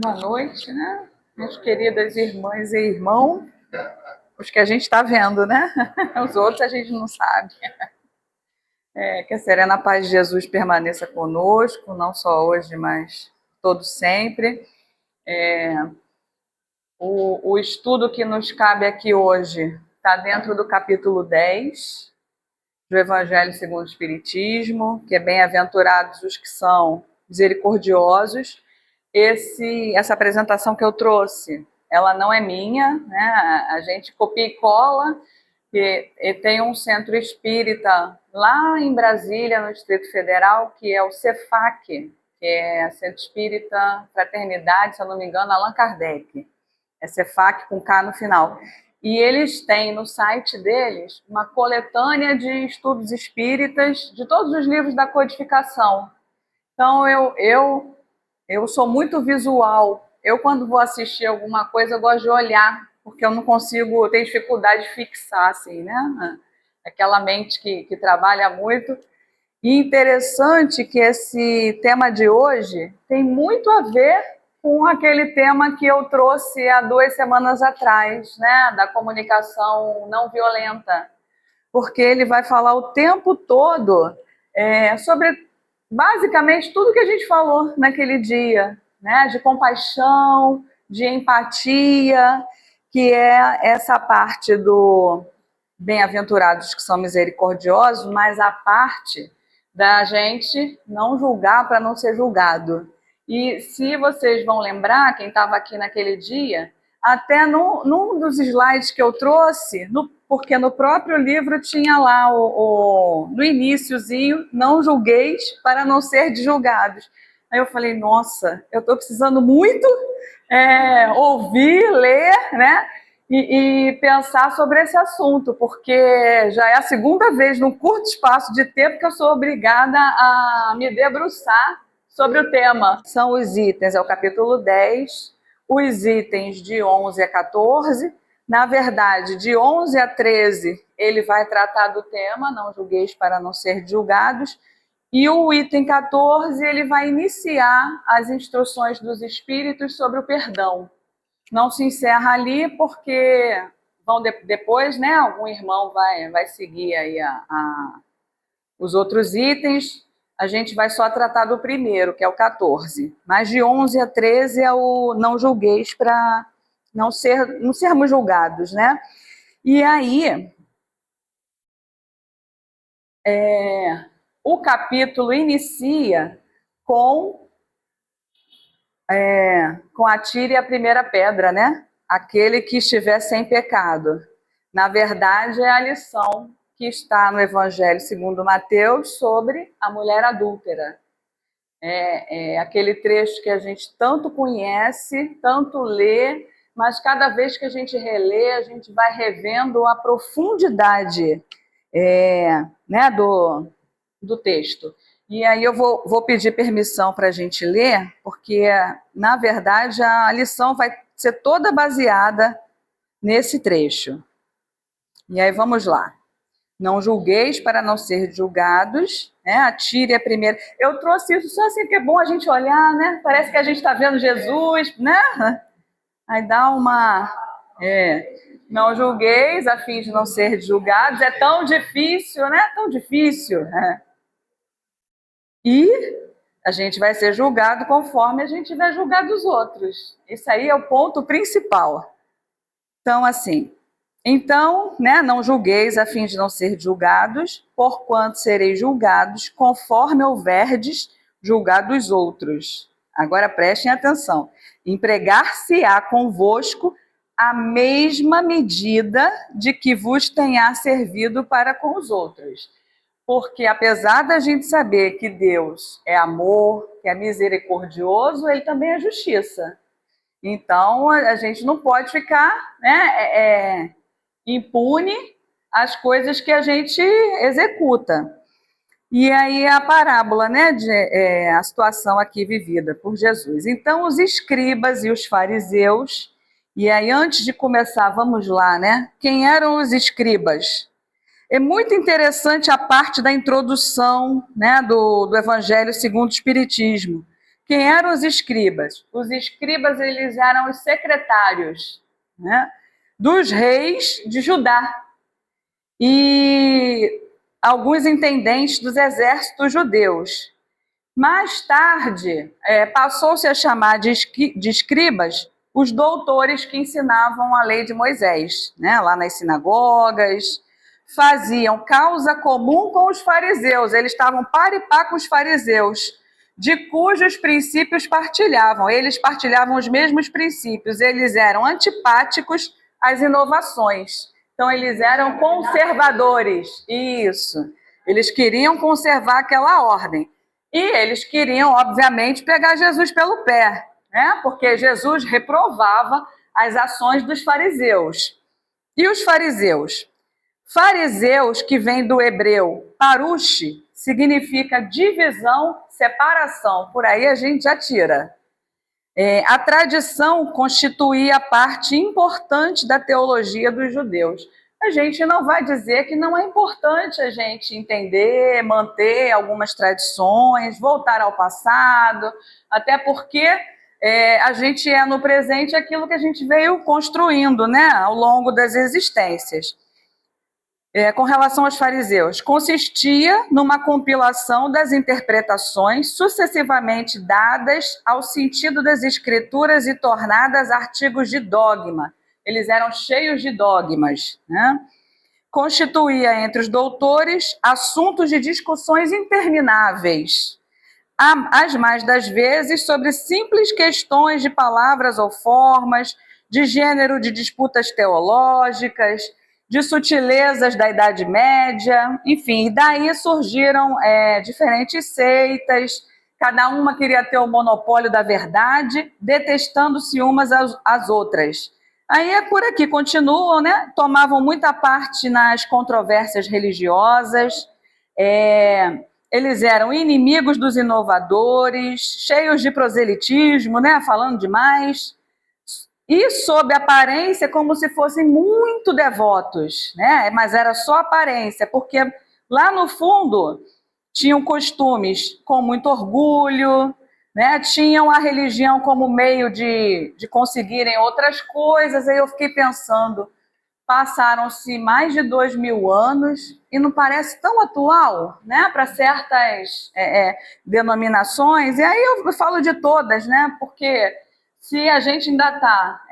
Boa noite, né? Minhas queridas irmãs e irmãos, os que a gente está vendo, né? Os outros a gente não sabe. Que a serena paz de Jesus permaneça conosco, não só hoje, mas todo sempre. O estudo que nos cabe aqui hoje está dentro do capítulo 10 do Evangelho segundo o Espiritismo, que é bem-aventurados os que são misericordiosos. Essa apresentação que eu trouxe, ela não é minha, né? A gente copia e cola, e tem um centro espírita lá em Brasília, no Distrito Federal, que é o CEFAC, que é Centro Espírita Fraternidade, se eu não me engano, Allan Kardec. É CEFAC com K no final. E eles têm no site deles uma coletânea de estudos espíritas de todos os livros da codificação. Então, eu sou muito visual. Eu, quando vou assistir alguma coisa, eu gosto de olhar, porque eu não consigo, eu tenho dificuldade de fixar, assim, né? Aquela mente que trabalha muito. E interessante que esse tema de hoje tem muito a ver com aquele tema que eu trouxe há 2 semanas atrás, né? Da comunicação não violenta. Porque ele vai falar o tempo todo sobre basicamente tudo que a gente falou naquele dia, né? De compaixão, de empatia, que é essa parte do bem-aventurados que são misericordiosos, mas a parte da gente não julgar para não ser julgado. E se vocês vão lembrar, quem estava aqui naquele dia, até num dos slides que eu trouxe, porque no próprio livro tinha lá no iniciozinho, não julgueis para não ser julgados. Aí eu falei, nossa, eu estou precisando muito ouvir, ler, né? E pensar sobre esse assunto, porque já é a segunda vez num curto espaço de tempo que eu sou obrigada a me debruçar sobre o tema. São os itens, é o capítulo 10, os itens de 11 a 14. Na verdade, de 11 a 13, ele vai tratar do tema, não julgueis para não ser julgados, e o item 14, ele vai iniciar as instruções dos espíritos sobre o perdão. Não se encerra ali, porque depois, né, algum irmão vai seguir aí os outros itens. A gente vai só tratar do primeiro, que é o 14. Mas de 11 a 13 é o não julgueis, para não sermos julgados, né? E aí, o capítulo inicia com atire a primeira pedra, né? Aquele que estiver sem pecado. Na verdade, é a lição que está no Evangelho segundo Mateus sobre a mulher adúltera. É aquele trecho que a gente tanto conhece, tanto lê, mas cada vez que a gente relê, a gente vai revendo a profundidade né, do texto. E aí eu vou pedir permissão para a gente ler, porque, na verdade, a lição vai ser toda baseada nesse trecho. E aí vamos lá. Não julgueis para não ser julgados, né? Atire a primeira. Eu trouxe isso só assim que é bom a gente olhar, né? Parece que a gente está vendo Jesus, né? Aí dá uma... Não julgueis a fim de não ser julgados. É tão difícil, né? Tão difícil. E a gente vai ser julgado conforme a gente vai julgar dos outros. Isso aí é o ponto principal. Então, assim, né, não julgueis a fim de não ser julgados, porquanto sereis julgados conforme houverdes julgado os outros. Agora prestem atenção. Empregar-se-á convosco a mesma medida de que vos tenha servido para com os outros. Porque apesar da gente saber que Deus é amor, que é misericordioso, ele também é justiça. Então, a gente não pode ficar, né, impune às coisas que a gente executa. E aí a parábola, né, a situação aqui vivida por Jesus. Então, os escribas e os fariseus, e aí antes de começar, vamos lá, né? Quem eram os escribas? É muito interessante a parte da introdução, né, do Evangelho segundo o Espiritismo, Quem eram os escribas? Os escribas, eles eram os secretários, né, dos reis de Judá e alguns intendentes dos exércitos judeus. Mais tarde, passou-se a chamar de escribas os doutores que ensinavam a lei de Moisés, né, lá nas sinagogas, faziam causa comum com os fariseus, eles estavam par e par com os fariseus, de cujos princípios partilhavam, eles partilhavam os mesmos princípios, eles eram antipáticos às inovações, então eles eram conservadores, isso, eles queriam conservar aquela ordem, e eles queriam, obviamente, pegar Jesus pelo pé, né? Porque Jesus reprovava as ações dos fariseus. E os fariseus? Fariseus, que vem do hebreu parush, significa divisão, separação. Por aí a gente já tira. A tradição constituía parte importante da teologia dos judeus. A gente não vai dizer que não é importante a gente entender, manter algumas tradições, voltar ao passado, até porque a gente é no presente aquilo que a gente veio construindo, né, ao longo das existências. Com relação aos fariseus, consistia numa compilação das interpretações sucessivamente dadas ao sentido das escrituras e tornadas artigos de dogma. Eles eram cheios de dogmas, né? Constituía entre os doutores assuntos de discussões intermináveis, as mais das vezes sobre simples questões de palavras ou formas, de gênero de disputas teológicas, de sutilezas da Idade Média, enfim, e daí surgiram diferentes seitas, cada uma queria ter o monopólio da verdade, detestando-se umas às outras. Aí é por aqui, continuam, né? Tomavam muita parte nas controvérsias religiosas, eles eram inimigos dos inovadores, cheios de proselitismo, né? Falando demais, e sob aparência como se fossem muito devotos, né? Mas era só aparência, porque lá no fundo tinham costumes com muito orgulho, né? Tinham a religião como meio de conseguirem outras coisas. Aí eu fiquei pensando, passaram-se mais de 2000 anos e não parece tão atual, né? Para certas denominações, e aí eu falo de todas, né? Porque se a gente ainda está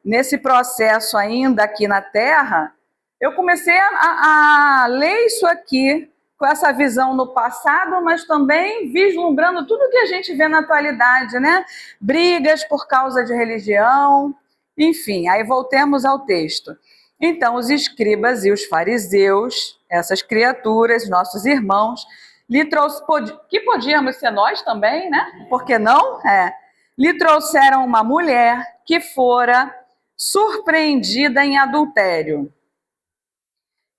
nesse processo ainda aqui na Terra, eu comecei a ler isso aqui com essa visão no passado, mas também vislumbrando tudo que a gente vê na atualidade, né? Brigas por causa de religião, enfim, aí voltemos ao texto. Então, os escribas e os fariseus, essas criaturas, nossos irmãos, que podíamos ser nós também, né? Por que não? Lhe trouxeram uma mulher que fora surpreendida em adultério.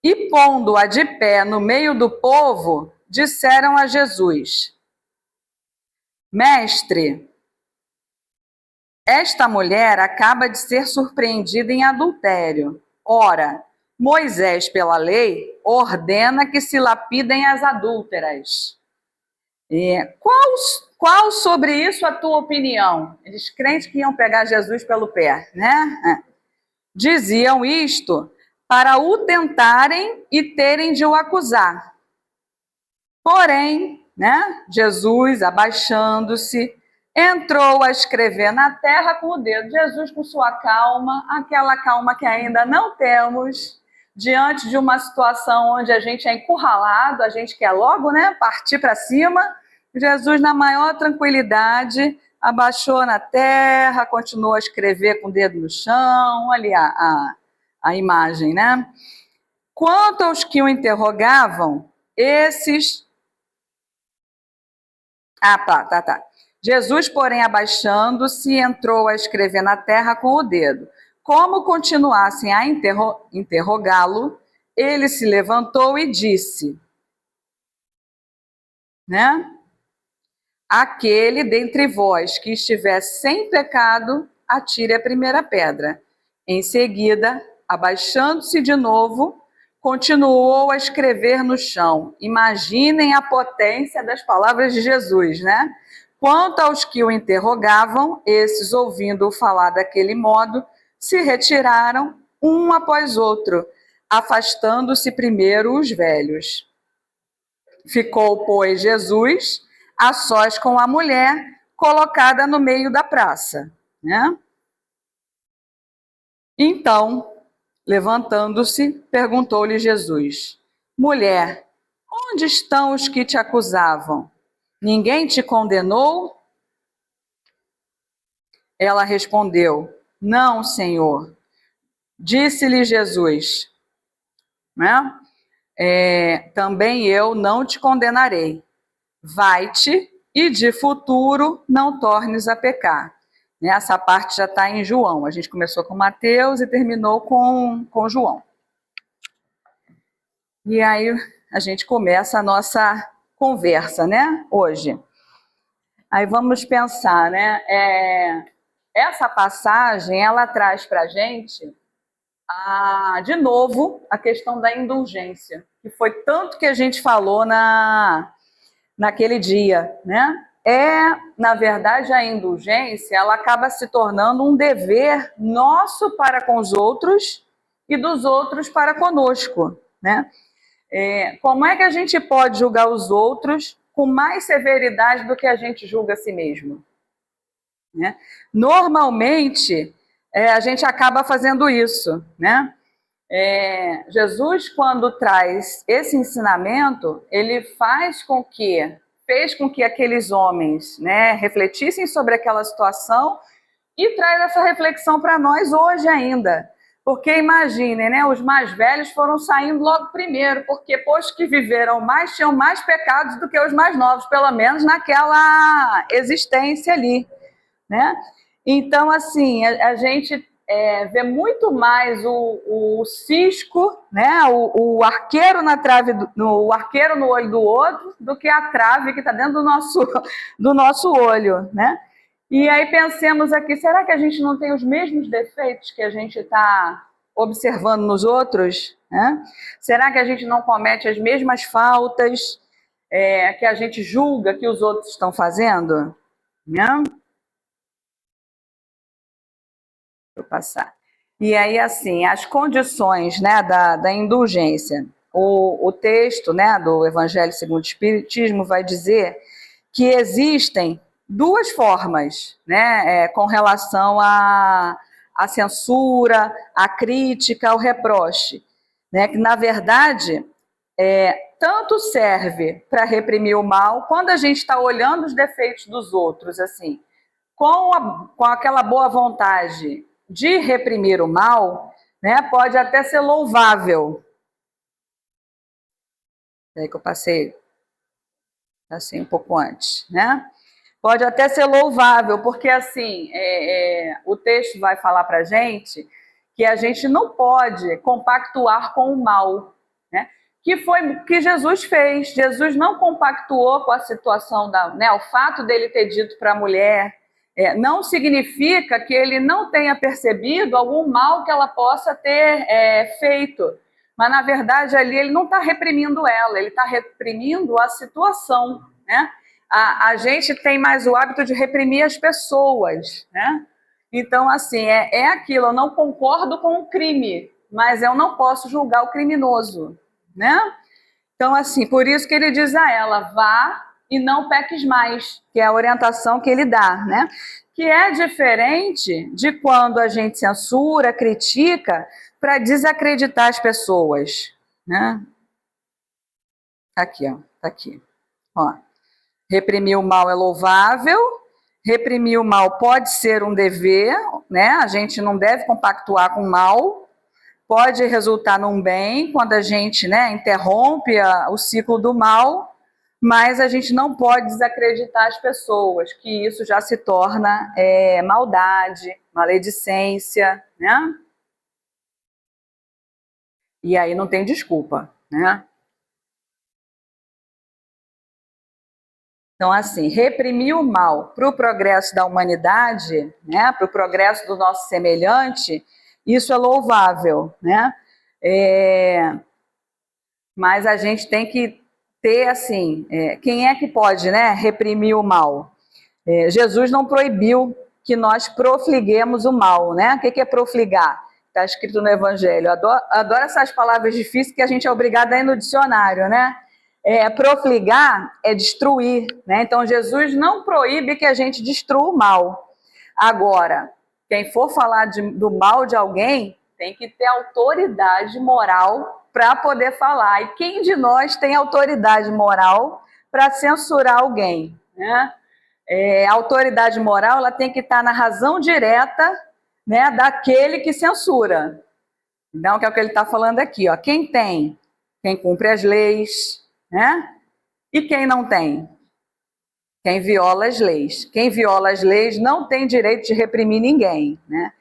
E, pondo-a de pé no meio do povo, disseram a Jesus: Mestre, esta mulher acaba de ser surpreendida em adultério. Ora, Moisés, pela lei, ordena que se lapidem as adúlteras. Qual sobre isso a tua opinião? Eles crentes que iam pegar Jesus pelo pé, né? Diziam isto para o tentarem e terem de o acusar. Porém, né, Jesus, abaixando-se, entrou a escrever na terra com o dedo. Jesus, com sua calma, aquela calma que ainda não temos, diante de uma situação onde a gente é encurralado, a gente quer logo, né, partir para cima. Jesus, na maior tranquilidade, abaixou na terra, continuou a escrever com o dedo no chão, ali a imagem, né? Quanto aos que o interrogavam, esses... tá. Jesus, porém, abaixando-se, entrou a escrever na terra com o dedo. Como continuassem a interrogá-lo, ele se levantou e disse, né? Aquele dentre vós que estiver sem pecado, atire a primeira pedra. Em seguida, abaixando-se de novo, continuou a escrever no chão. Imaginem a potência das palavras de Jesus, né? Quanto aos que o interrogavam, esses, ouvindo-o falar daquele modo, se retiraram, um após outro, afastando-se primeiro os velhos. Ficou, pois, Jesus a sós com a mulher, colocada no meio da praça, né? Então, levantando-se, perguntou-lhe Jesus: Mulher, onde estão os que te acusavam? Ninguém te condenou? Ela respondeu: Não, Senhor. Disse-lhe Jesus, né? Também eu não te condenarei. Vai-te e de futuro não tornes a pecar. Essa parte já está em João. A gente começou com Mateus e terminou com João. E aí a gente começa a nossa conversa, né? Hoje. Aí vamos pensar, né? Essa passagem, ela traz para a gente, de novo, a questão da indulgência, que foi tanto que a gente falou naquele dia, né? Na verdade, a indulgência, ela acaba se tornando um dever nosso para com os outros e dos outros para conosco, né? Como é que a gente pode julgar os outros com mais severidade do que a gente julga a si mesmo? Né? Normalmente, a gente acaba fazendo isso, né? Jesus, quando traz esse ensinamento, ele fez com que aqueles homens, né, refletissem sobre aquela situação e traz essa reflexão para nós hoje ainda. Porque imaginem, né, os mais velhos foram saindo logo primeiro, porque posto que viveram mais, tinham mais pecados do que os mais novos, pelo menos naquela existência ali, né? Então, assim, a gente vê muito mais o cisco, né, o arqueiro na trave, o arqueiro no olho do outro, do que a trave que está dentro do nosso olho, né? E aí pensemos aqui, será que a gente não tem os mesmos defeitos que a gente está observando nos outros? Né? Será que a gente não comete as mesmas faltas que a gente julga que os outros estão fazendo? Né? Vou passar. E aí, assim, as condições, né, da indulgência. O texto, né, do Evangelho segundo o Espiritismo vai dizer que existem duas formas, né, com relação à censura, à crítica, ao reproche, né, que na verdade tanto serve para reprimir o mal, quando a gente está olhando os defeitos dos outros, assim, com aquela boa vontade de reprimir o mal, né, pode até ser louvável. É que eu passei assim um pouco antes, né? Pode até ser louvável, porque assim, o texto vai falar para a gente que a gente não pode compactuar com o mal, né? Que foi o que Jesus fez. Jesus não compactuou com a situação né? O fato dele ter dito para a mulher não significa que ele não tenha percebido algum mal que ela possa ter feito. Mas, na verdade, ali ele não está reprimindo ela, ele está reprimindo a situação, né? A gente tem mais o hábito de reprimir as pessoas, né? Então, assim, aquilo, eu não concordo com o crime, mas eu não posso julgar o criminoso, né? Então, assim, por isso que ele diz a ela, vá e não peques mais, que é a orientação que ele dá, né? Que é diferente de quando a gente censura, critica, para desacreditar as pessoas, né? Aqui, ó, tá aqui, ó. Reprimir o mal é louvável, reprimir o mal pode ser um dever, né? A gente não deve compactuar com o mal, pode resultar num bem quando a gente, né, interrompe o ciclo do mal, mas a gente não pode desacreditar as pessoas, que isso já se torna maldade, maledicência, né? E aí não tem desculpa, né? Então, assim, reprimir o mal para o progresso da humanidade, né, para o progresso do nosso semelhante, isso é louvável, né? Mas a gente tem que ter, assim, quem é que pode, né, reprimir o mal? Jesus não proibiu que nós profliguemos o mal, né? O que é profligar? Está escrito no Evangelho. Adoro essas palavras difíceis que a gente é obrigado a ir no dicionário, né? Profligar é destruir, né? Então Jesus não proíbe que a gente destrua o mal. Agora, quem for falar do mal de alguém tem que ter autoridade moral para poder falar. E quem de nós tem autoridade moral para censurar alguém, né? A autoridade moral ela tem que estar na razão direta, né, daquele que censura. Então, que é o que ele está falando aqui, ó. Quem tem? Quem cumpre as leis, né? E quem não tem? Quem viola as leis. Quem viola as leis não tem direito de reprimir ninguém, né?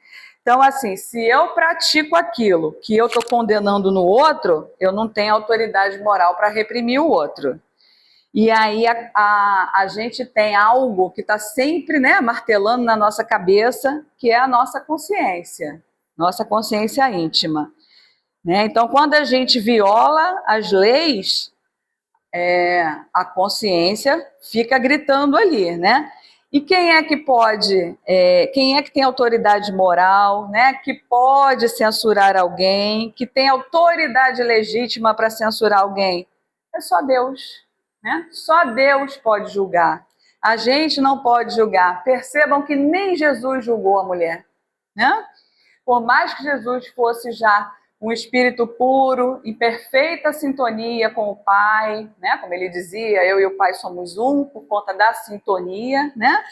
Então, assim, se eu pratico aquilo que eu estou condenando no outro, eu não tenho autoridade moral para reprimir o outro. E aí a gente tem algo que está sempre, né, martelando na nossa cabeça, que é a nossa consciência íntima. Né? Então, quando a gente viola as leis, a consciência fica gritando ali, né? E quem é que pode, quem é que tem autoridade moral, né? Que pode censurar alguém, que tem autoridade legítima para censurar alguém? É só Deus. Né? Só Deus pode julgar. A gente não pode julgar. Percebam que nem Jesus julgou a mulher. Né? Por mais que Jesus fosse já um espírito puro, em perfeita sintonia com o Pai, né? Como ele dizia, eu e o Pai somos um, por conta da sintonia, né?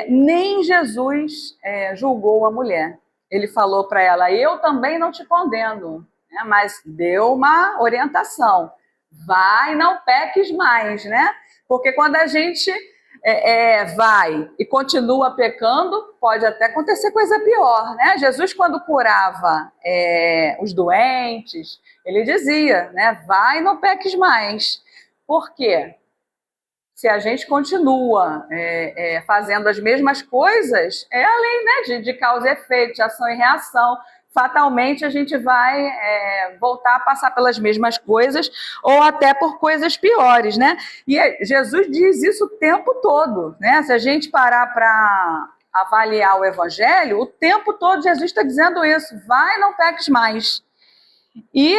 Nem Jesus julgou a mulher. Ele falou para ela, eu também não te condeno, né? Mas deu uma orientação. Vai, não peques mais, né? Porque quando a gente vai e continua pecando, pode até acontecer coisa pior, né? Jesus, quando curava os doentes, ele dizia, né? Vai, não peques mais. Por quê? Se a gente continua fazendo as mesmas coisas, é a lei, né, de causa e efeito, de ação e reação. Fatalmente a gente vai voltar a passar pelas mesmas coisas ou até por coisas piores, né? E Jesus diz isso o tempo todo, né? Se a gente parar para avaliar o Evangelho, o tempo todo Jesus está dizendo isso, vai, não peques mais. E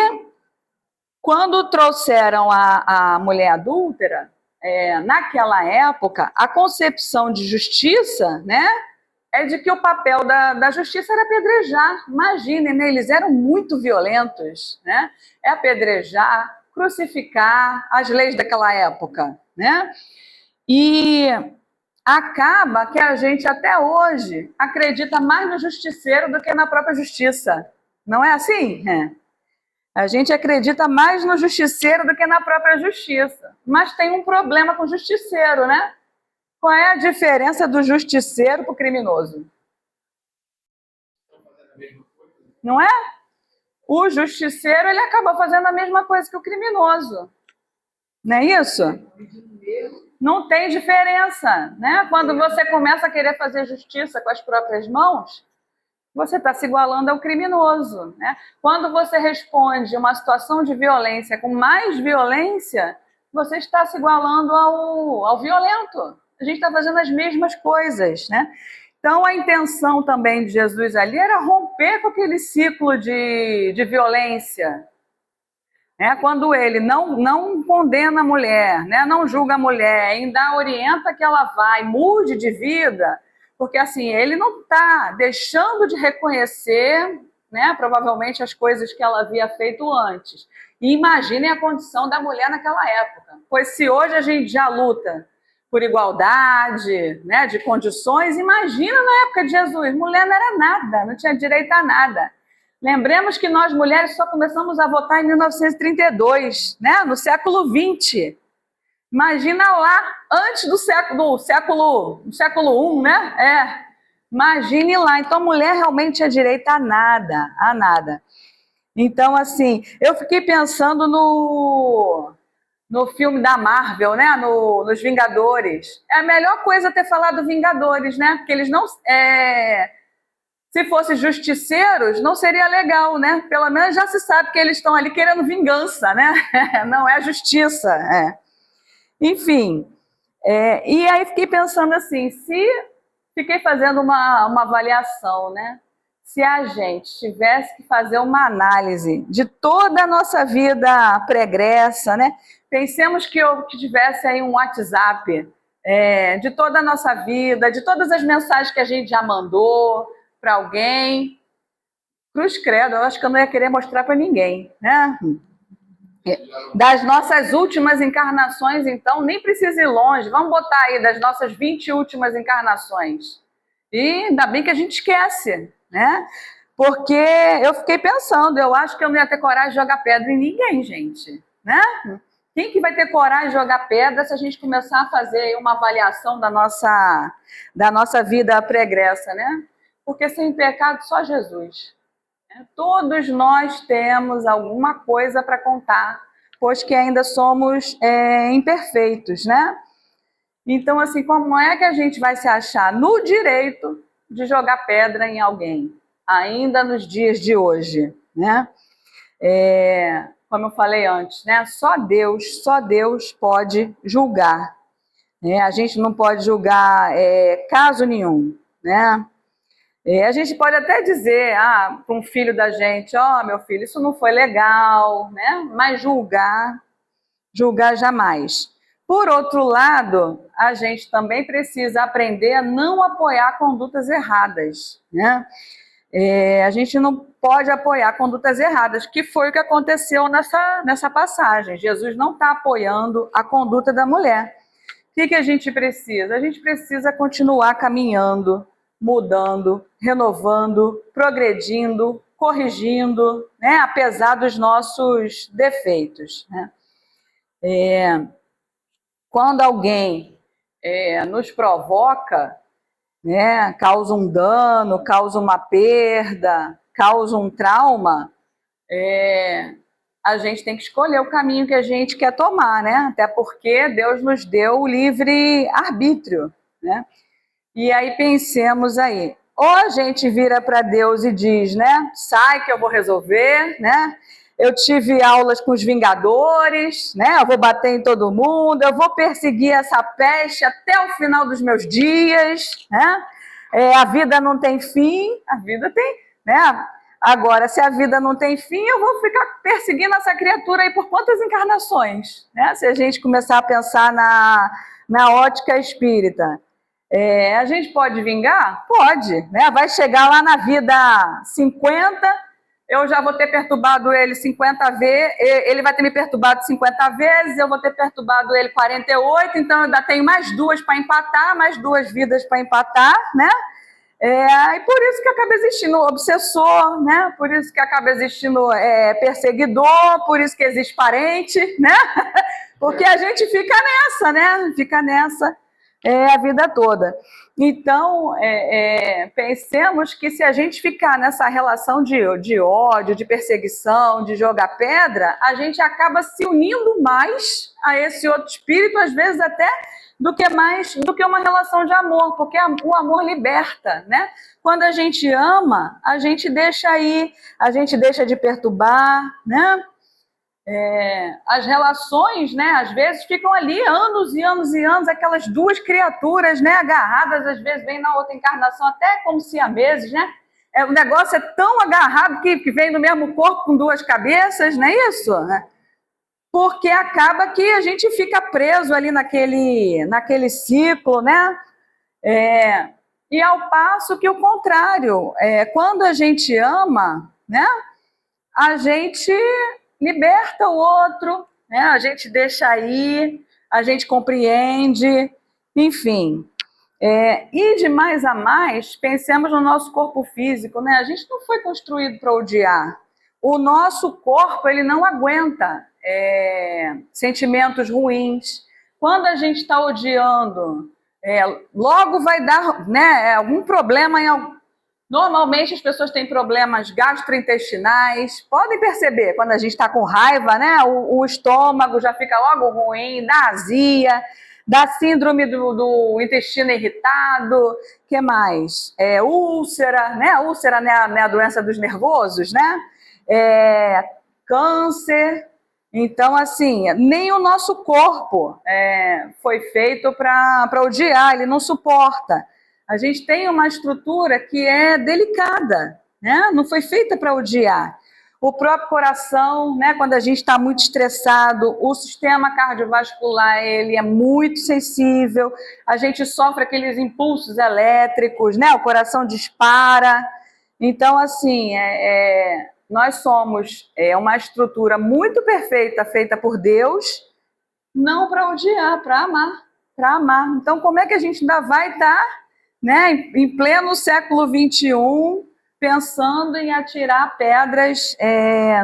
quando trouxeram a mulher adúltera, naquela época, a concepção de justiça, né, é de que o papel da justiça era apedrejar. Imaginem, né, eles eram muito violentos, né? É apedrejar, crucificar, as leis daquela época, né? E acaba que a gente até hoje acredita mais no justiceiro do que na própria justiça. Não é assim? A gente acredita mais no justiceiro do que na própria justiça. Mas tem um problema com o justiceiro, né? Qual é a diferença do justiceiro para o criminoso? Não é? O justiceiro, ele acaba fazendo a mesma coisa que o criminoso. Não é isso? Não tem diferença, né? Quando você começa a querer fazer justiça com as próprias mãos, você está se igualando ao criminoso, né? Quando você responde uma situação de violência com mais violência, você está se igualando ao violento. A gente está fazendo as mesmas coisas, né? Então, a intenção também de Jesus ali era romper com aquele ciclo de violência. Quando ele não condena a mulher, né? Não julga a mulher, ainda orienta que ela vai, mude de vida, porque assim, ele não está deixando de reconhecer, né, provavelmente as coisas que ela havia feito antes. E imaginem a condição da mulher naquela época. Pois se hoje a gente já luta por igualdade, né, de condições, imagina na época de Jesus, mulher não era nada, não tinha direito a nada. Lembremos que nós mulheres só começamos a votar em 1932, né, no século XX. Imagina lá, antes do século I, né? Imagine lá. Então, a mulher realmente tinha direito a nada, a nada. Então, assim, eu fiquei pensando no filme da Marvel, né? Nos Vingadores. É a melhor coisa ter falado Vingadores, né? Porque eles não... se fossem justiceiros, não seria legal, né? Pelo menos já se sabe que eles estão ali querendo vingança, né? Não é justiça, Enfim, E aí fiquei pensando assim, fiquei fazendo uma avaliação, né? Se a gente tivesse que fazer uma análise de toda a nossa vida pregressa, né? Pensemos que tivesse aí um WhatsApp de toda a nossa vida, de todas as mensagens que a gente já mandou para alguém. Cruz credo, eu acho que eu não ia querer mostrar para ninguém, né? Das nossas últimas encarnações, então, nem precisa ir longe. Vamos botar aí das nossas 20 últimas encarnações. E ainda bem que a gente esquece, né? Porque eu fiquei pensando, eu acho que eu não ia ter coragem de jogar pedra em ninguém, gente, né? Quem que vai ter coragem de jogar pedra se a gente começar a fazer uma avaliação da nossa vida pregressa, né? Porque sem pecado só Jesus. Todos nós temos alguma coisa para contar, pois que ainda somos imperfeitos, né? Então, assim, como é que a gente vai se achar no direito de jogar pedra em alguém, ainda nos dias de hoje, né? Como eu falei antes, né? Só Deus pode julgar, né? A gente não pode julgar caso nenhum, né? A gente pode até dizer para um filho da gente, meu filho, isso não foi legal, né? Mas julgar jamais. Por outro lado, a gente também precisa aprender a não apoiar condutas erradas, né? A gente não pode apoiar condutas erradas, que foi o que aconteceu nessa passagem. Jesus não está apoiando a conduta da mulher. O que a gente precisa? A gente precisa continuar caminhando, mudando, renovando, progredindo, corrigindo, né? Apesar dos nossos defeitos, né? Quando alguém nos provoca, né, causa um dano, causa uma perda, causa um trauma, a gente tem que escolher o caminho que a gente quer tomar, né? Até porque Deus nos deu o livre arbítrio, né? E aí pensemos aí, ou a gente vira para Deus e diz, né? Sai que eu vou resolver, né? Eu tive aulas com os Vingadores, né? Eu vou bater em todo mundo, eu vou perseguir essa peste até o final dos meus dias, né? A vida não tem fim, a vida tem, né? Agora, se a vida não tem fim, eu vou ficar perseguindo essa criatura aí por quantas encarnações, né? Se a gente começar a pensar na ótica espírita. A gente pode vingar? Pode, né? Vai chegar lá na vida 50, eu já vou ter perturbado ele 50 vezes, ele vai ter me perturbado 50 vezes, eu vou ter perturbado ele 48, então eu ainda tenho mais duas para empatar, mais duas vidas para empatar, né? E por isso que acaba existindo obsessor, né? Por isso que acaba existindo perseguidor, por isso que existe parente, né? Porque a gente fica nessa, né? Fica nessa a vida toda. Então, pensemos que se a gente ficar nessa relação de ódio, de perseguição, de jogar pedra, a gente acaba se unindo mais a esse outro espírito, às vezes até do que uma relação de amor, porque o amor liberta, né? Quando a gente ama, a gente deixa ir, a gente deixa de perturbar, né? As relações, né, às vezes ficam ali anos e anos e anos, aquelas duas criaturas, né, agarradas, às vezes vem na outra encarnação até como siameses, né? O negócio é tão agarrado que vem no mesmo corpo com duas cabeças, não é isso? Né? Porque acaba que a gente fica preso ali naquele ciclo, né? E ao passo que o contrário, quando a gente ama, né, a gente liberta o outro, né? A gente deixa ir, a gente compreende, enfim. E de mais a mais, pensemos no nosso corpo físico, né? A gente não foi construído para odiar. O nosso corpo, ele não aguenta sentimentos ruins. Quando a gente está odiando, logo vai dar, né, algum problema em algum. Normalmente as pessoas têm problemas gastrointestinais, podem perceber, quando a gente está com raiva, né? O estômago já fica logo ruim, dá azia, dá síndrome do intestino irritado, o que mais? Úlcera, né? Úlcera não é a doença dos nervosos, né? Câncer, Então, assim, nem o nosso corpo foi feito para odiar, ele não suporta. A gente tem uma estrutura que é delicada, né? Não foi feita para odiar. O próprio coração, né? Quando a gente está muito estressado, o sistema cardiovascular ele é muito sensível. A gente sofre aqueles impulsos elétricos, né? O coração dispara. Então, assim, nós somos uma estrutura muito perfeita, feita por Deus, não para odiar, para amar, para amar. Então, como é que a gente ainda vai estar, né, em pleno século XXI, pensando em atirar pedras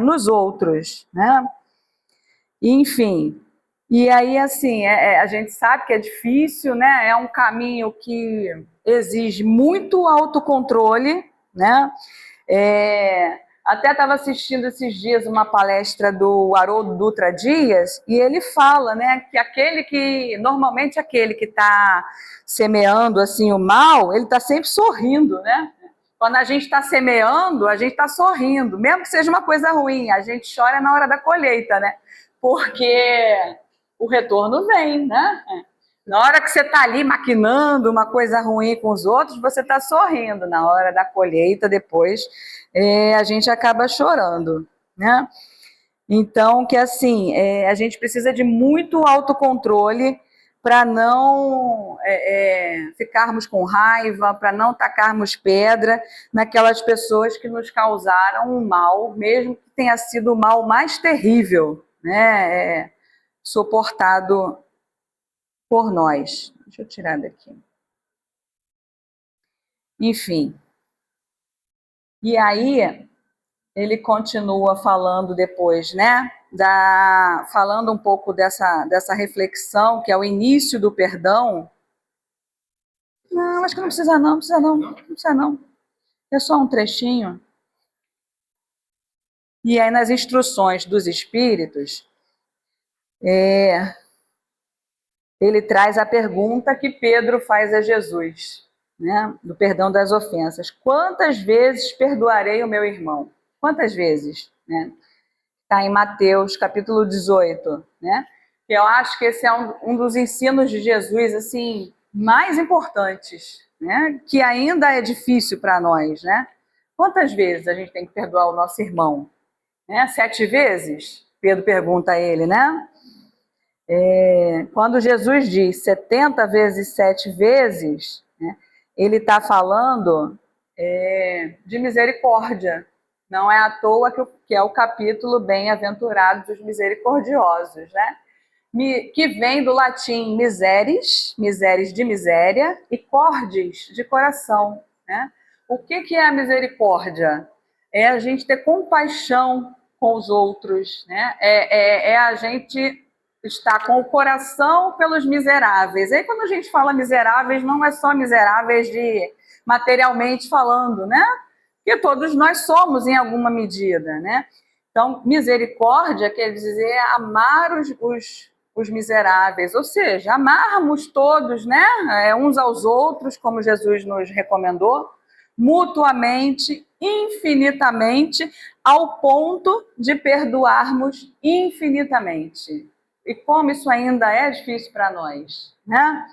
nos outros, né? Enfim, e aí, assim, a gente sabe que é difícil, né? É um caminho que exige muito autocontrole, né? Até estava assistindo esses dias uma palestra do Haroldo Dutra Dias, e ele fala, né, que normalmente aquele que está semeando assim o mal, ele está sempre sorrindo, né? Quando a gente está semeando, a gente está sorrindo, mesmo que seja uma coisa ruim, a gente chora na hora da colheita, né? Porque o retorno vem, né? Na hora que você está ali maquinando uma coisa ruim com os outros, você está sorrindo. Na hora da colheita, depois, a gente acaba chorando, né? Então, que assim, a gente precisa de muito autocontrole para não ficarmos com raiva, para não tacarmos pedra naquelas pessoas que nos causaram um mal, mesmo que tenha sido o mal mais terrível, né? Suportado por nós. Deixa eu tirar daqui. Enfim. E aí, ele continua falando depois, né? Falando um pouco dessa reflexão, que é o início do perdão. Não, acho que não precisa não, não precisa não, não precisa não. É só um trechinho. E aí, nas instruções dos espíritos, ele traz a pergunta que Pedro faz a Jesus, né? Do perdão das ofensas. Quantas vezes perdoarei o meu irmão? Quantas vezes? Né? Está em Mateus, capítulo 18, né? Eu acho que esse é um dos ensinos de Jesus, assim, mais importantes, né? Que ainda é difícil para nós, né? Quantas vezes a gente tem que perdoar o nosso irmão? Né? 7 vezes? Pedro pergunta a ele, né? Quando Jesus diz 70 vezes 7 vezes, né? Ele está falando de misericórdia. Não é à toa que é o capítulo Bem-aventurados os misericordiosos, né? Que vem do latim miseris, miseris de miséria, e cordis, de coração, né? O que é a misericórdia? É a gente ter compaixão com os outros, né? É a gente estar com o coração pelos miseráveis. E aí, quando a gente fala miseráveis, não é só miseráveis de materialmente falando, né? Porque todos nós somos em alguma medida, né? Então, misericórdia quer dizer amar os miseráveis, ou seja, amarmos todos, né? Uns aos outros, como Jesus nos recomendou, mutuamente, infinitamente, ao ponto de perdoarmos infinitamente. E como isso ainda é difícil para nós, né?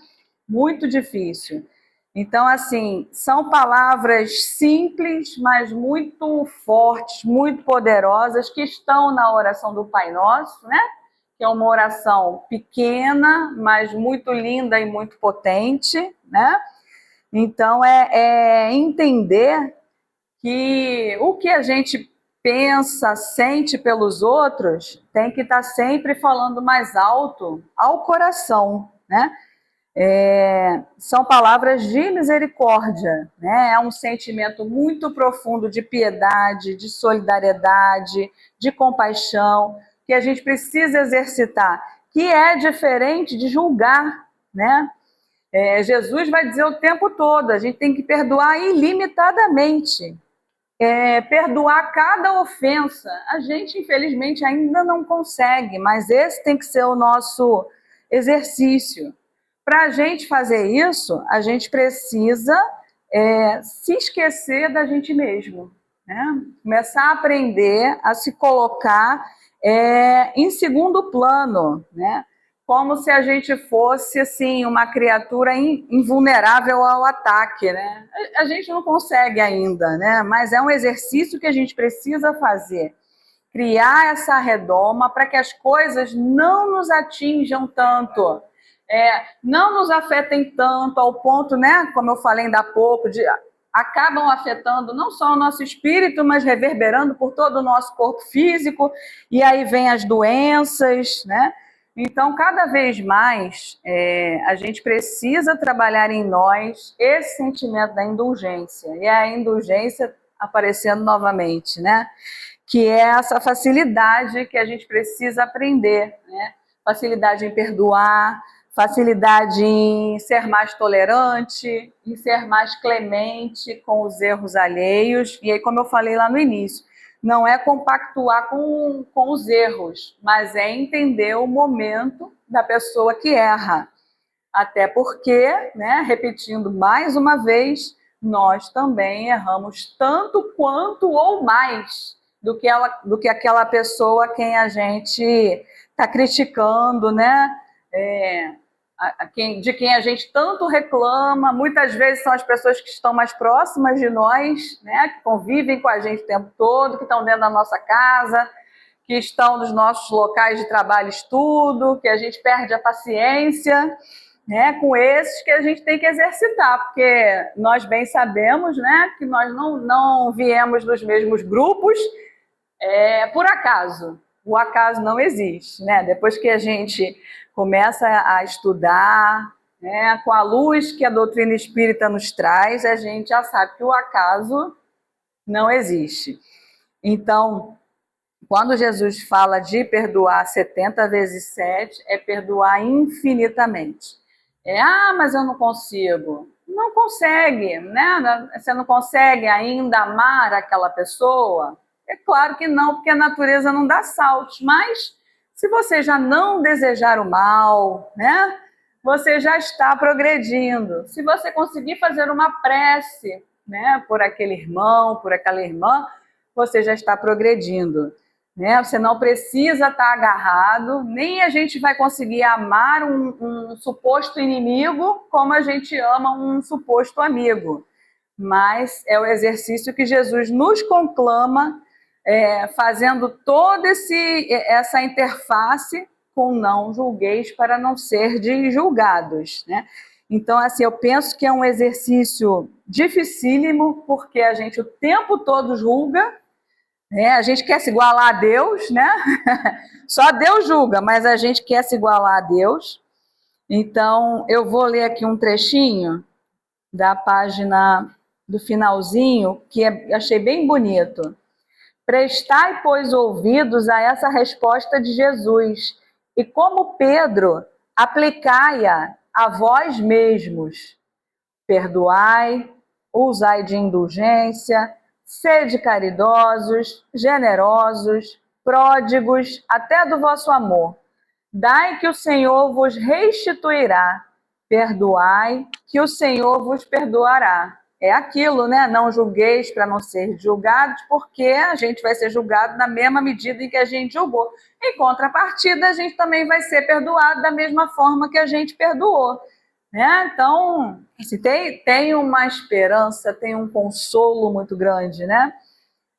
Muito difícil. Então, assim, são palavras simples, mas muito fortes, muito poderosas, que estão na oração do Pai Nosso, né? Que é uma oração pequena, mas muito linda e muito potente, né? Então, é entender que o que a gente pensa, sente pelos outros, tem que estar sempre falando mais alto ao coração, né? São palavras de misericórdia, né? É um sentimento muito profundo de piedade, de solidariedade, de compaixão, que a gente precisa exercitar, que é diferente de julgar, né? Jesus vai dizer o tempo todo, a gente tem que perdoar ilimitadamente, perdoar cada ofensa. A gente, infelizmente, ainda não consegue, mas esse tem que ser o nosso exercício. Para a gente fazer isso, a gente precisa se esquecer da gente mesmo, né? Começar a aprender a se colocar em segundo plano, né? Como se a gente fosse assim uma criatura invulnerável ao ataque, né? A gente não consegue ainda, né? Mas é um exercício que a gente precisa fazer, criar essa redoma para que as coisas não nos atinjam tanto, não nos afetem tanto ao ponto, né? Como eu falei ainda há pouco, acabam afetando não só o nosso espírito, mas reverberando por todo o nosso corpo físico, e aí vem as doenças, né? Então, cada vez mais, a gente precisa trabalhar em nós esse sentimento da indulgência, e a indulgência aparecendo novamente, né? Que é essa facilidade que a gente precisa aprender, né? Facilidade em perdoar, facilidade em ser mais tolerante, em ser mais clemente com os erros alheios. E aí, como eu falei lá no início, não é compactuar com os erros, mas é entender o momento da pessoa que erra. Até porque, né, repetindo mais uma vez, nós também erramos tanto quanto ou mais do que aquela pessoa a quem a gente está criticando, né? De quem a gente tanto reclama, muitas vezes são as pessoas que estão mais próximas de nós, né, que convivem com a gente o tempo todo, que estão dentro da nossa casa, que estão nos nossos locais de trabalho e estudo, que a gente perde a paciência, né, com esses que a gente tem que exercitar, porque nós bem sabemos, né, que nós não viemos dos mesmos grupos por acaso. O acaso não existe, né? Depois que a gente começa a estudar, né, com a luz que a doutrina espírita nos traz, a gente já sabe que o acaso não existe. Então, quando Jesus fala de perdoar 70 vezes 7, é perdoar infinitamente. Mas eu não consigo. Não consegue, né? Você não consegue ainda amar aquela pessoa? É claro que não, porque a natureza não dá saltos, mas se você já não desejar o mal, né? Você já está progredindo. Se você conseguir fazer uma prece, né, por aquele irmão, por aquela irmã, você já está progredindo. Né? Você não precisa estar agarrado, nem a gente vai conseguir amar um suposto inimigo como a gente ama um suposto amigo. Mas é o exercício que Jesus nos conclama, fazendo toda essa interface com não julgueis para não ser julgados, né? Então, assim, eu penso que é um exercício dificílimo, porque a gente o tempo todo julga, a gente quer se igualar a Deus, né? Só Deus julga, mas a gente quer se igualar a Deus. Então, eu vou ler aqui um trechinho da página do finalzinho, que achei bem bonito. Prestai, pois, ouvidos a essa resposta de Jesus, e como Pedro, aplicai-a a vós mesmos. Perdoai, usai de indulgência, sede caridosos, generosos, pródigos, até do vosso amor. Dai que o Senhor vos restituirá. Perdoai, que o Senhor vos perdoará. É aquilo, né? Não julgueis para não ser julgados, porque a gente vai ser julgado na mesma medida em que a gente julgou. Em contrapartida, a gente também vai ser perdoado da mesma forma que a gente perdoou. Né? Então, assim, tem uma esperança, tem um consolo muito grande, né?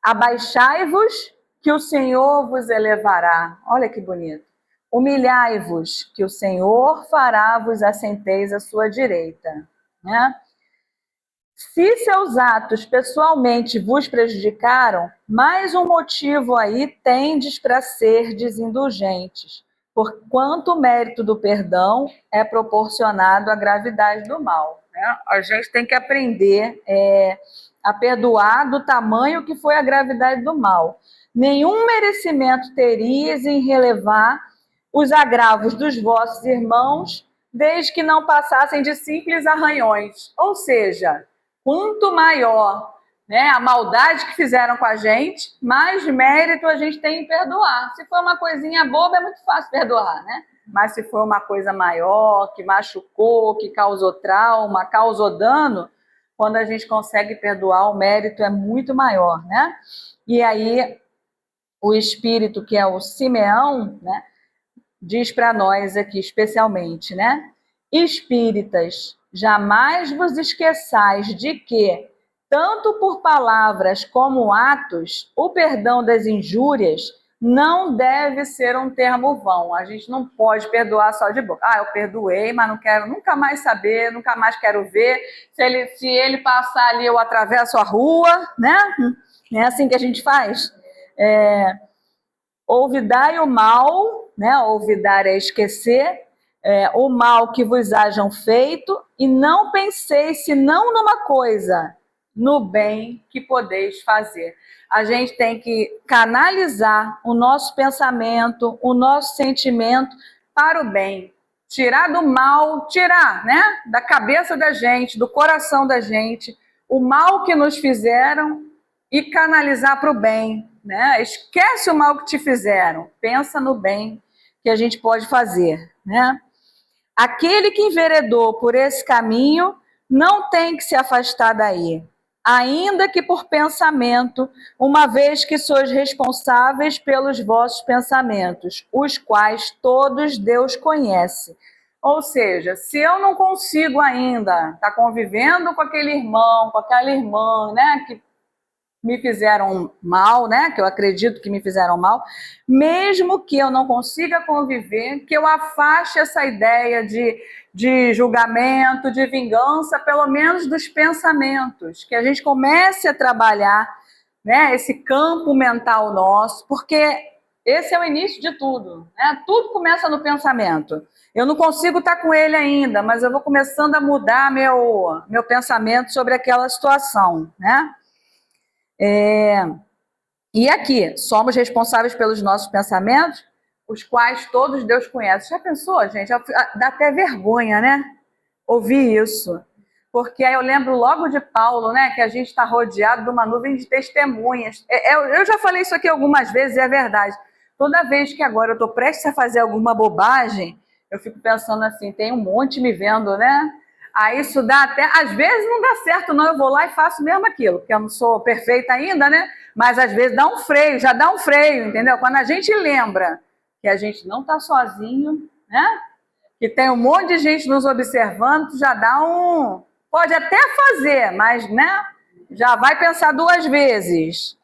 Abaixai-vos, que o Senhor vos elevará. Olha que bonito. Humilhai-vos, que o Senhor fará vos assenteis à sua direita. Né? Se seus atos pessoalmente vos prejudicaram, mais um motivo aí tendes para ser indulgentes, porquanto o mérito do perdão é proporcionado à gravidade do mal. Né? A gente tem que aprender a perdoar do tamanho que foi a gravidade do mal. Nenhum merecimento terias em relevar os agravos dos vossos irmãos, desde que não passassem de simples arranhões. Ou seja, quanto maior, né, a maldade que fizeram com a gente, mais mérito a gente tem em perdoar. Se for uma coisinha boba, é muito fácil perdoar, né? Mas se for uma coisa maior, que machucou, que causou trauma, causou dano, quando a gente consegue perdoar, o mérito é muito maior, né? E aí o espírito que é o Simeão, né, diz para nós aqui especialmente, né? Espíritas, jamais vos esqueçais de que, tanto por palavras como atos, o perdão das injúrias não deve ser um termo vão. A gente não pode perdoar só de boca. Ah, eu perdoei, mas não quero nunca mais saber, nunca mais quero ver. Se ele passar ali, eu atravesso a rua, né? Não é assim que a gente faz? Olvidai o mal, né? Olvidar é esquecer, o mal que vos hajam feito, e não penseis senão numa coisa, no bem que podeis fazer. A gente tem que canalizar o nosso pensamento, o nosso sentimento para o bem. Tirar do mal, tirar, né? Da cabeça da gente, do coração da gente, o mal que nos fizeram e canalizar para o bem, né? Esquece o mal que te fizeram, pensa no bem que a gente pode fazer, né? Aquele que enveredou por esse caminho não tem que se afastar daí, ainda que por pensamento, uma vez que sois responsáveis pelos vossos pensamentos, os quais todos Deus conhece. Ou seja, se eu não consigo ainda estar convivendo com aquele irmão, com aquela irmã, né, que me fizeram mal, né? Que eu acredito que me fizeram mal, mesmo que eu não consiga conviver, que eu afaste essa ideia de julgamento, de vingança, pelo menos dos pensamentos, que a gente comece a trabalhar, né? Esse campo mental nosso, porque esse é o início de tudo, né? Tudo começa no pensamento. Eu não consigo estar com ele ainda, mas eu vou começando a mudar meu pensamento sobre aquela situação, né? E aqui, somos responsáveis pelos nossos pensamentos, os quais todos Deus conhece. Já pensou, gente? Dá até vergonha, né? Ouvir isso. Porque aí eu lembro logo de Paulo, né? Que a gente está rodeado de uma nuvem de testemunhas. Eu já falei isso aqui algumas vezes e é verdade. Toda vez que agora eu estou prestes a fazer alguma bobagem, eu fico pensando assim, tem um monte me vendo, né? Aí isso dá até... Às vezes não dá certo, não. Eu vou lá e faço mesmo aquilo, porque eu não sou perfeita ainda, né? Mas às vezes dá um freio, já dá um freio, entendeu? Quando a gente lembra que a gente não está sozinho, né? Que tem um monte de gente nos observando, já dá um... Pode até fazer, mas, né? Já vai pensar duas vezes.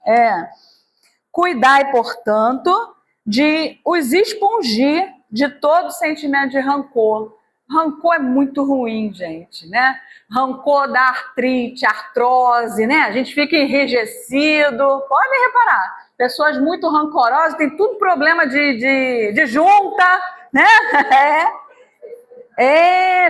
Cuidai, portanto, de os expungir de todo sentimento de rancor. Rancor é muito ruim, gente, né? Rancor da artrite, artrose, né? A gente fica enrijecido. Podem reparar, pessoas muito rancorosas têm tudo problema de junta, né?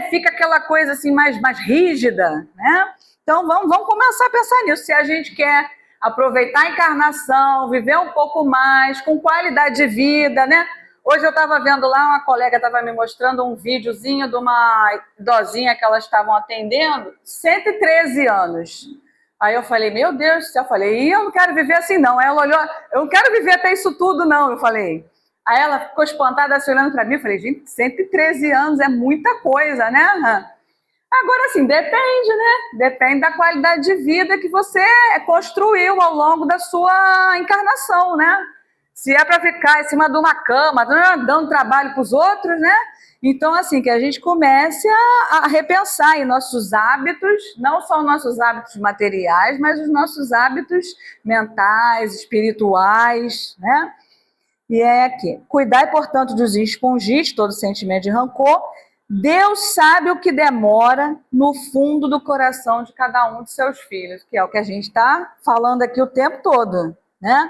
Fica aquela coisa assim mais rígida, né? Então vamos começar a pensar nisso. Se a gente quer aproveitar a encarnação, viver um pouco mais, com qualidade de vida, né? Hoje eu estava vendo lá, uma colega estava me mostrando um videozinho de uma idosinha que elas estavam atendendo, 113 anos. Aí eu falei, meu Deus do céu, eu falei, eu não quero viver assim não. Aí ela olhou, eu não quero viver até isso tudo não, eu falei. Aí ela ficou espantada assim, olhando para mim, eu falei, gente, 113 anos é muita coisa, né? Agora, assim, depende, né? Depende da qualidade de vida que você construiu ao longo da sua encarnação, né? Se é para ficar em cima de uma cama, dando trabalho para os outros, né? Então, assim, que a gente comece a repensar em nossos hábitos, não só os nossos hábitos materiais, mas os nossos hábitos mentais, espirituais, né? E é aqui. Cuidai, portanto, dos expungis, todo sentimento de rancor. Deus sabe o que demora no fundo do coração de cada um de seus filhos, que é o que a gente está falando aqui o tempo todo, né?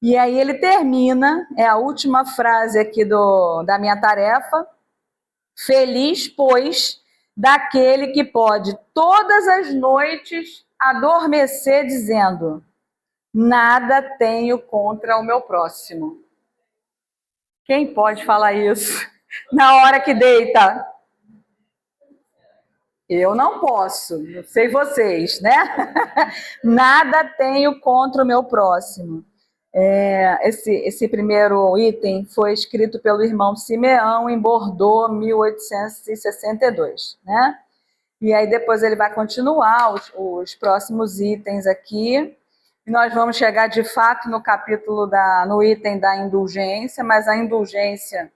E aí ele termina, é a última frase aqui da minha tarefa. Feliz, pois, daquele que pode todas as noites adormecer dizendo: nada tenho contra o meu próximo. Quem pode falar isso na hora que deita? Eu não posso, não sei vocês, né? Nada tenho contra o meu próximo. Esse primeiro item foi escrito pelo irmão Simeão em Bordeaux, 1862, né? E aí depois ele vai continuar os próximos itens aqui, E nós vamos chegar de fato no capítulo no item da indulgência, mas a indulgência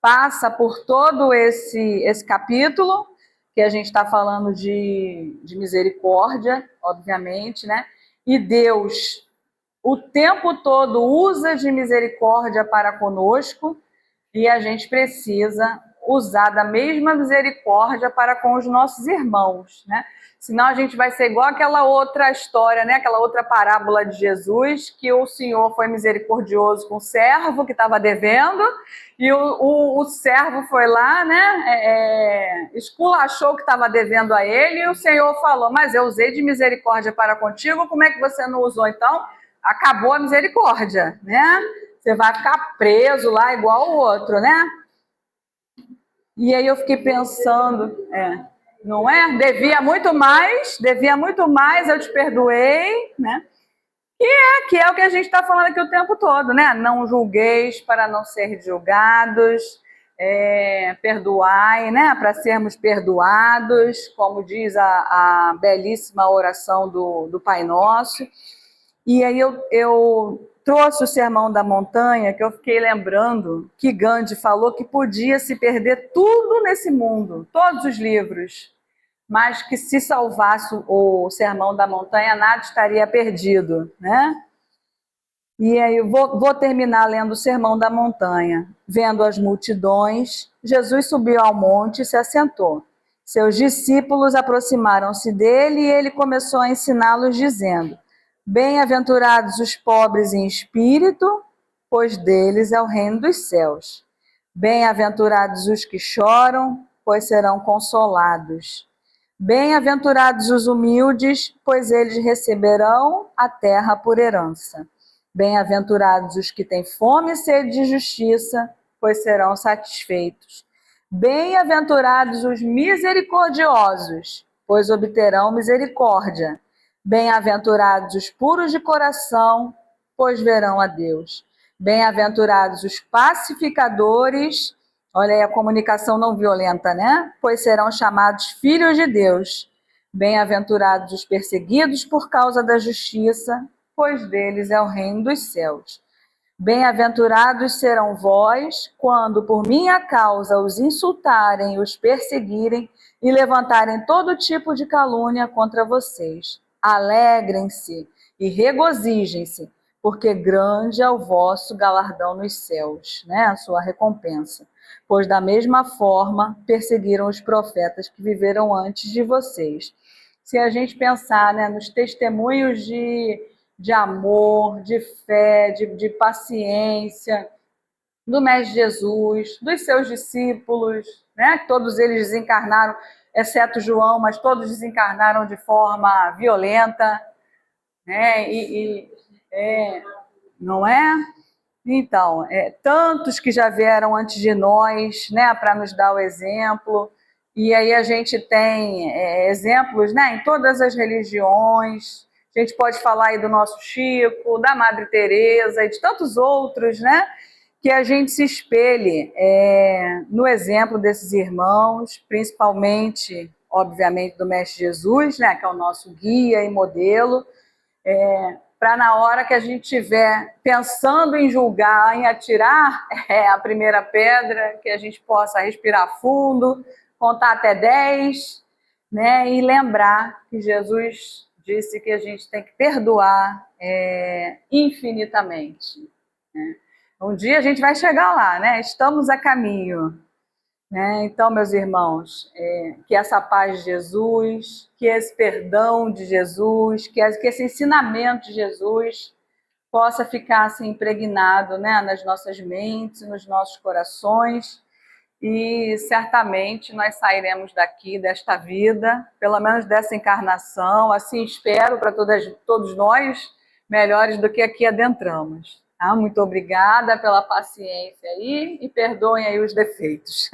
passa por todo esse capítulo, que a gente está falando de misericórdia, obviamente, né? E Deus, o tempo todo, usa de misericórdia para conosco, e a gente precisa usar da mesma misericórdia para com os nossos irmãos, né? Senão a gente vai ser igual aquela outra história, né? Aquela outra parábola de Jesus, que o Senhor foi misericordioso com o servo que estava devendo, e o servo foi lá, né? Esculachou que estava devendo a ele, e o Senhor falou: mas eu usei de misericórdia para contigo, como é que você não usou então? Acabou a misericórdia, né? Você vai ficar preso lá igual o outro, né? E aí eu fiquei pensando, não é? Devia muito mais, eu te perdoei, né? Que é o que a gente está falando aqui o tempo todo, né? Não julgueis para não ser julgados, perdoai, né? Para sermos perdoados, como diz a belíssima oração do Pai Nosso. E aí eu trouxe o Sermão da Montanha, que eu fiquei lembrando que Gandhi falou que podia se perder tudo nesse mundo, todos os livros, mas que se salvasse o Sermão da Montanha, nada estaria perdido, né? E aí eu vou terminar lendo o Sermão da Montanha. Vendo as multidões, Jesus subiu ao monte e se assentou. Seus discípulos aproximaram-se dele e ele começou a ensiná-los, dizendo: bem-aventurados os pobres em espírito, pois deles é o reino dos céus. Bem-aventurados os que choram, pois serão consolados. Bem-aventurados os humildes, pois eles receberão a terra por herança. Bem-aventurados os que têm fome e sede de justiça, pois serão satisfeitos. Bem-aventurados os misericordiosos, pois obterão misericórdia. Bem-aventurados os puros de coração, pois verão a Deus. Bem-aventurados os pacificadores, olha aí a comunicação não violenta, né? Pois serão chamados filhos de Deus. Bem-aventurados os perseguidos por causa da justiça, pois deles é o reino dos céus. Bem-aventurados serão vós, quando por minha causa os insultarem, os perseguirem e levantarem todo tipo de calúnia contra vocês. Alegrem-se e regozijem-se, porque grande é o vosso galardão nos céus, né? A sua recompensa. Pois da mesma forma perseguiram os profetas que viveram antes de vocês. Se a gente pensar, né, nos testemunhos de amor, de fé, de paciência do Mestre Jesus, dos seus discípulos, né? Todos eles desencarnaram, exceto João, mas todos desencarnaram de forma violenta, né? Não é? Então, tantos que já vieram antes de nós, né, para nos dar o exemplo, e aí a gente tem exemplos, né, em todas as religiões. A gente pode falar aí do nosso Chico, da Madre Teresa e de tantos outros, né, que a gente se espelhe no exemplo desses irmãos, principalmente, obviamente, do Mestre Jesus, né, que é o nosso guia e modelo, para na hora que a gente estiver pensando em julgar, em atirar a primeira pedra, que a gente possa respirar fundo, contar até 10, né, e lembrar que Jesus disse que a gente tem que perdoar infinitamente, né? Um dia a gente vai chegar lá, né? Estamos a caminho. Né? Então, meus irmãos, que essa paz de Jesus, que esse perdão de Jesus, que esse ensinamento de Jesus possa ficar assim, impregnado, né, nas nossas mentes, nos nossos corações, e certamente nós sairemos daqui, desta vida, pelo menos dessa encarnação, assim espero para todos nós, melhores do que aqui adentramos. Tá? Muito obrigada pela paciência aí e perdoem aí os defeitos.